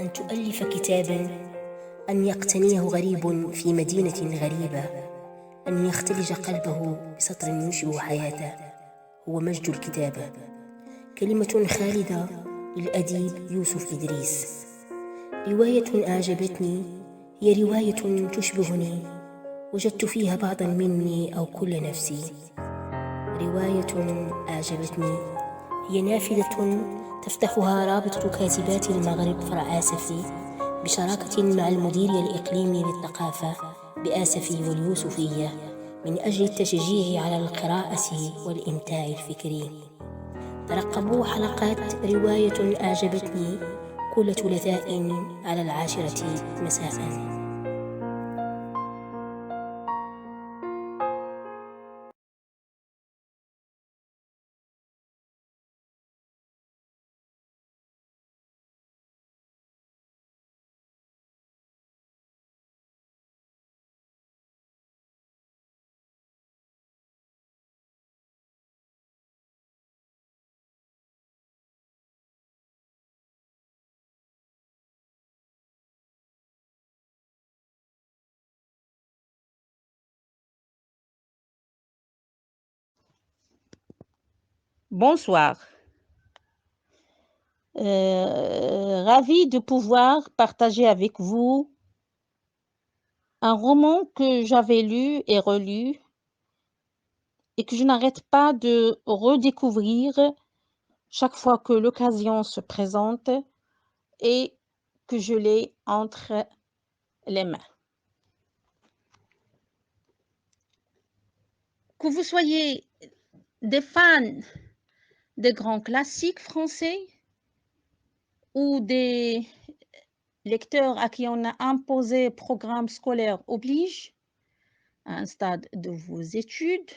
أن تؤلف كتابا، أن يقتنيه غريب في مدينة غريبة، أن يختلج قلبه بسطر ينشئ حياته، هو مجد الكتابة. كلمة خالدة للأديب يوسف إدريس. رواية أعجبتني هي رواية تشبهني، وجدت فيها بعضا مني أو كل نفسي. رواية أعجبتني هي نافذة تفتحها رابطة كاتبات المغرب فرع آسفي بشراكة مع المدير الإقليمي للثقافة بآسفي واليوسفية من أجل التشجيع على القراءة والإمتاع الفكري. ترقبوا حلقات رواية أعجبتني كل ثلاثاء على 10 مساء. Bonsoir. Ravie de pouvoir partager avec vous un roman que j'avais lu et relu et que je n'arrête pas de redécouvrir chaque fois que l'occasion se présente et que je l'ai entre les mains. Que vous soyez des fans des grands classiques français ou des lecteurs à qui on a imposé programme scolaire oblige, à un stade de vos études,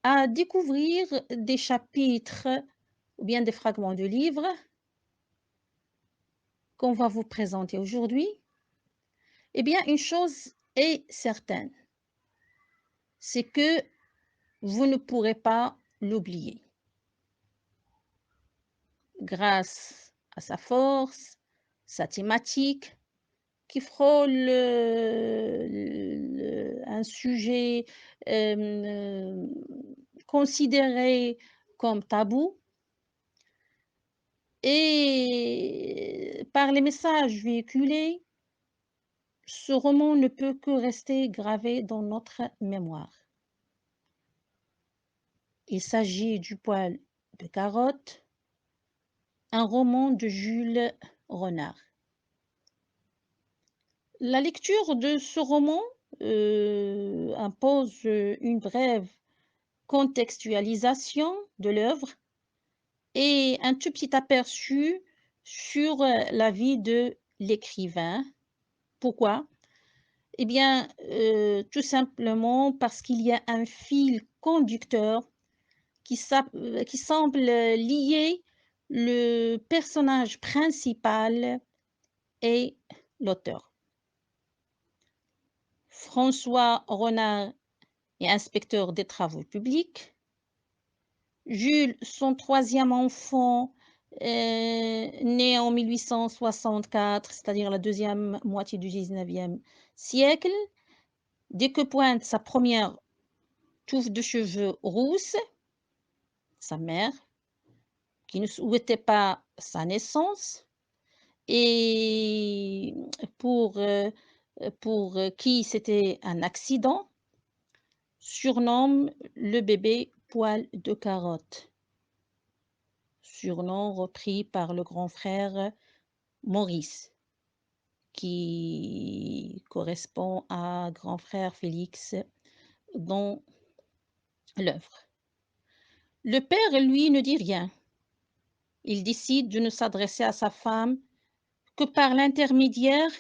à découvrir des chapitres ou bien des fragments de livres qu'on va vous présenter aujourd'hui, eh bien, une chose est certaine, c'est que vous ne pourrez pas l'oublier. Grâce à sa force, sa thématique, qui frôle un sujet considéré comme tabou, et par les messages véhiculés, ce roman ne peut que rester gravé dans notre mémoire. Il s'agit du Poil de carotte, un roman de Jules Renard. La lecture de ce roman impose une brève contextualisation de l'œuvre et un tout petit aperçu sur la vie de l'écrivain. Pourquoi? Eh bien, tout simplement parce qu'il y a un fil conducteur qui semble lier le personnage principal et l'auteur. François Renard est inspecteur des travaux publics. Jules, son troisième enfant, né en 1864, c'est-à-dire la deuxième moitié du 19e siècle, dès que pointe sa première touffe de cheveux rousses, sa mère, qui ne souhaitait pas sa naissance, et pour qui c'était un accident, surnomme le bébé Poil de carotte, surnom repris par le grand frère Maurice, qui correspond à grand frère Félix dans l'œuvre. Le père, lui, ne dit rien. Il décide de ne s'adresser à sa femme que par l'intermédiaire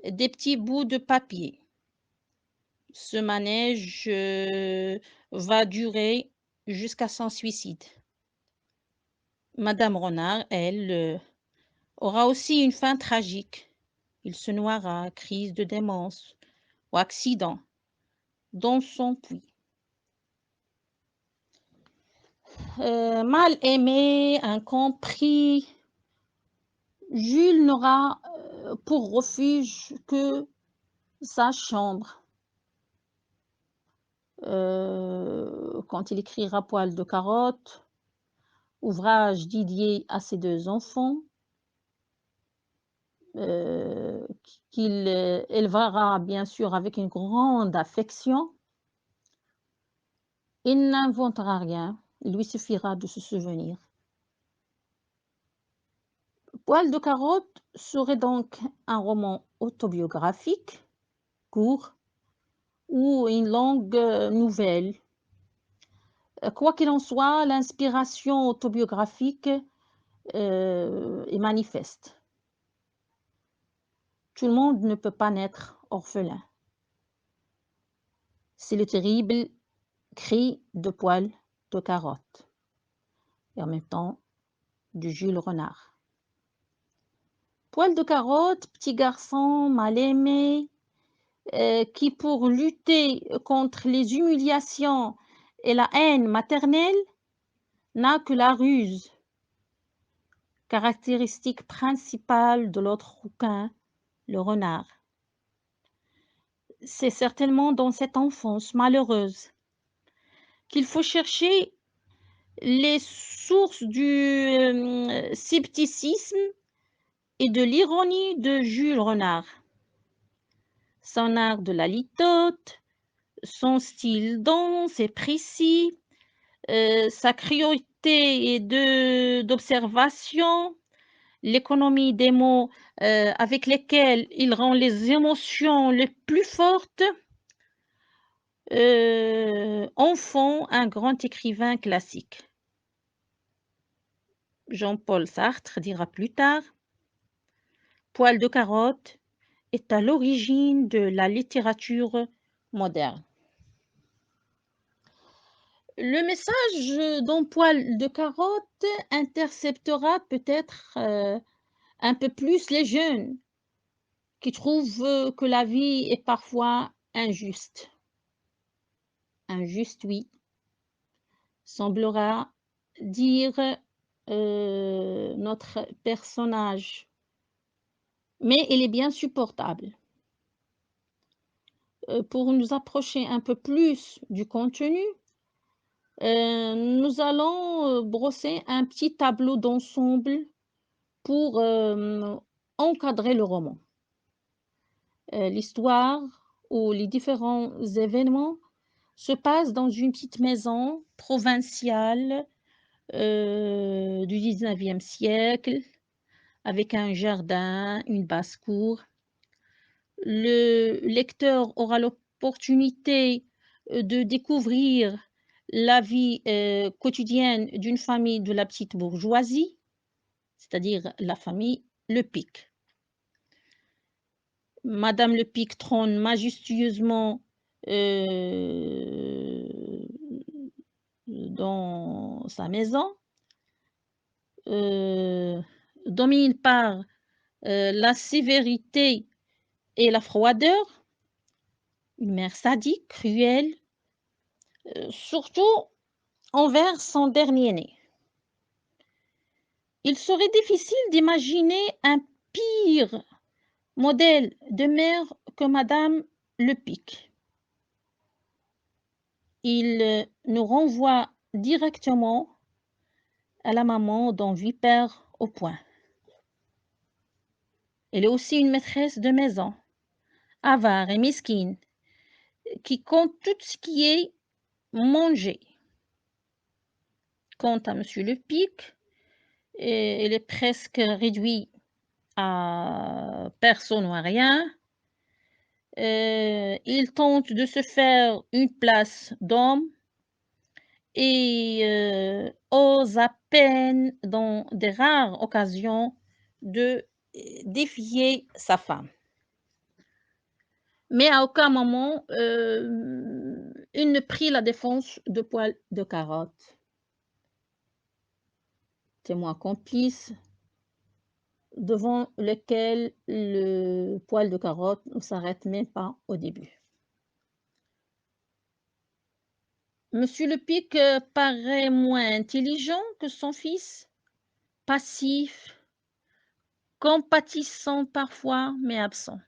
des petits bouts de papier. Ce manège va durer jusqu'à son suicide. Madame Renard, elle, aura aussi une fin tragique. Il se noiera, crise de démence ou accident, dans son puits. Mal aimé, incompris, Jules n'aura pour refuge que sa chambre. Quand il écrira Poil de carotte, ouvrage dédié à ses 2 enfants, qu'il élevera bien sûr avec une grande affection, il n'inventera rien, il lui suffira de se souvenir. Poil de carotte serait donc un roman autobiographique, court, ou une longue nouvelle. Quoi qu'il en soit, l'inspiration autobiographique est manifeste. Tout le monde ne peut pas naître orphelin. C'est le terrible cri de Poil de carotte et en même temps de Jules Renard. Poil de carotte, petit garçon mal aimé, qui pour lutter contre les humiliations et la haine maternelle n'a que la ruse, caractéristique principale de l'autre rouquin, le renard. C'est certainement dans cette enfance malheureuse qu'il faut chercher les sources du scepticisme et de l'ironie de Jules Renard. Son art de la litote, son style dense et précis, sa cruauté et d'observation, l'économie des mots avec lesquels il rend les émotions les plus fortes, en font un grand écrivain classique. Jean-Paul Sartre dira plus tard: Poil de carotte est à l'origine de la littérature moderne. Le message dans Poil de carotte interceptera peut-être un peu plus les jeunes qui trouvent que la vie est parfois injuste. Injuste, oui, semblera dire notre personnage, mais il est bien supportable. Pour nous approcher un peu plus du contenu, nous allons brosser un petit tableau d'ensemble pour encadrer le roman. L'histoire ou les différents événements se passent dans une petite maison provinciale du 19e siècle, avec un jardin, une basse-cour. Le lecteur aura l'opportunité de découvrir la vie quotidienne d'une famille de la petite bourgeoisie, c'est-à-dire la famille Lepic. Madame Lepic trône majestueusement dans sa maison, domine par la sévérité et la froideur, une mère sadique, cruelle, surtout envers son dernier-né. Il serait difficile d'imaginer un pire modèle de mère que Madame Lepic. Il nous renvoie directement à la maman dont vit perd au point. Elle est aussi une maîtresse de maison, avare et mesquine, qui compte tout ce qui est mangé. Quant à Monsieur Lepic, il est presque réduit à personne ou à rien. Il tente de se faire une place d'homme et ose à peine, dans des rares occasions, de défier sa femme. Mais à aucun moment, il ne prit la défense de Poil de carotte. Témoin complice devant lequel le Poil de carotte ne s'arrête même pas au début. Monsieur Lepic paraît moins intelligent que son fils, passif, compatissant parfois, mais absent.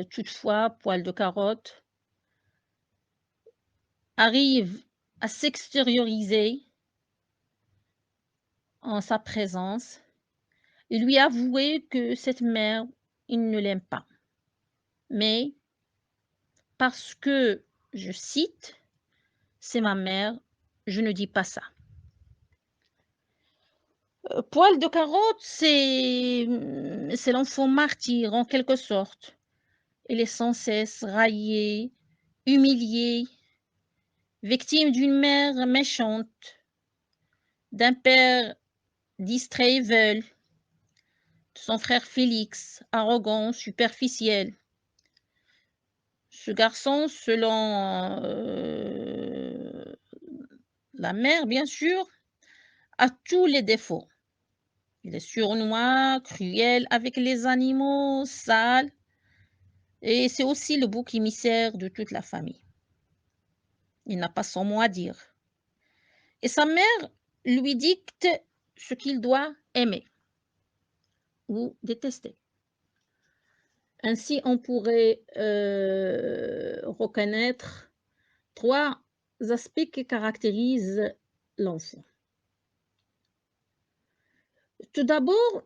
Toutefois, Poil de Carotte arrive à s'extérioriser en sa présence et lui avouer que cette mère, il ne l'aime pas. Mais parce que, je cite: «C'est ma mère, je ne dis pas ça». Poil de Carotte, c'est l'enfant martyr en quelque sorte. Il est sans cesse raillé, humilié, victime d'une mère méchante, d'un père distrait et veule, de son frère Félix, arrogant, superficiel. Ce garçon, selon la mère, bien sûr, a tous les défauts. Il est sournois, cruel avec les animaux, sale, et c'est aussi le bouc émissaire de toute la famille. Il n'a pas son mot à dire. Et sa mère lui dicte ce qu'il doit aimer ou détester. Ainsi, on pourrait reconnaître 3 aspects qui caractérisent l'enfant. Tout d'abord,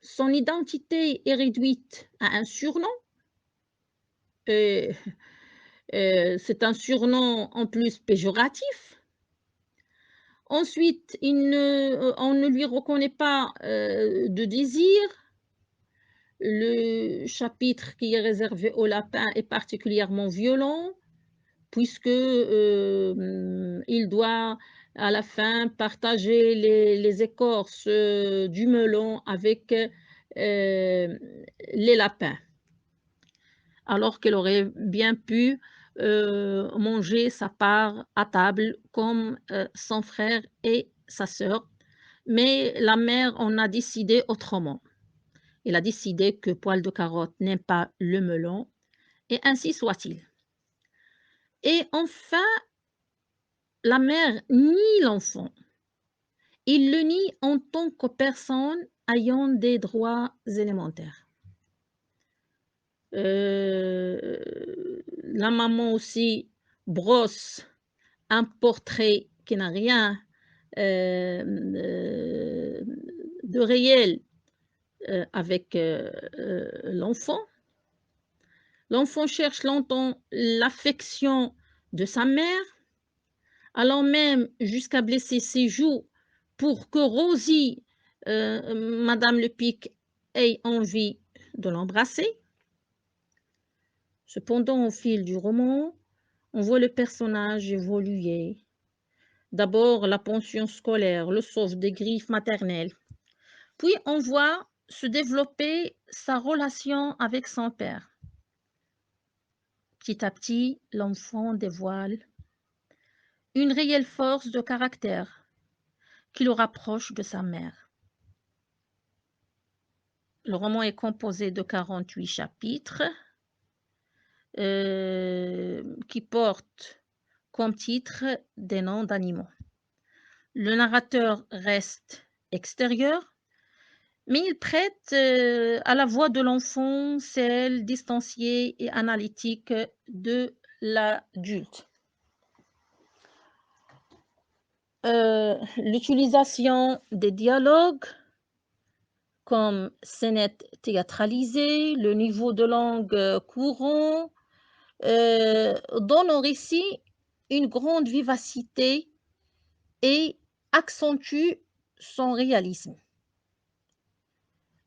son identité est réduite à un surnom. Et c'est un surnom en plus péjoratif. Ensuite, on ne lui reconnaît pas de désir. Le chapitre qui est réservé au lapin est particulièrement violent, puisque il doit à la fin partager les écorces du melon avec les lapins, alors qu'il aurait bien pu manger sa part à table comme son frère et sa sœur. Mais la mère en a décidé autrement. Elle a décidé que Poil de Carotte n'aime pas le melon, et ainsi soit-il. Et enfin, la mère nie l'enfant. Il le nie en tant que personne ayant des droits élémentaires. La maman aussi brosse un portrait qui n'a rien de réel avec l'enfant. L'enfant cherche longtemps l'affection de sa mère, allant même jusqu'à blesser ses joues pour que Rosie, Madame Lepic, ait envie de l'embrasser. Cependant, au fil du roman, on voit le personnage évoluer. D'abord, la pension scolaire le sauve des griffes maternelles. Puis, on voit se développer sa relation avec son père. Petit à petit, l'enfant dévoile une réelle force de caractère qui le rapproche de sa mère. Le roman est composé de 48 chapitres qui portent comme titre des noms d'animaux. Le narrateur reste extérieur, mais il prête à la voix de l'enfant celle distanciée et analytique de l'adulte. L'utilisation des dialogues comme scénettes théâtralisées, le niveau de langue courant donne au récit une grande vivacité et accentue son réalisme.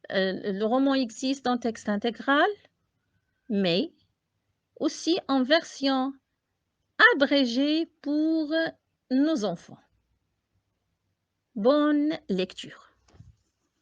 Le roman existe en texte intégral, mais aussi en version abrégée pour nos enfants. Bonne lecture.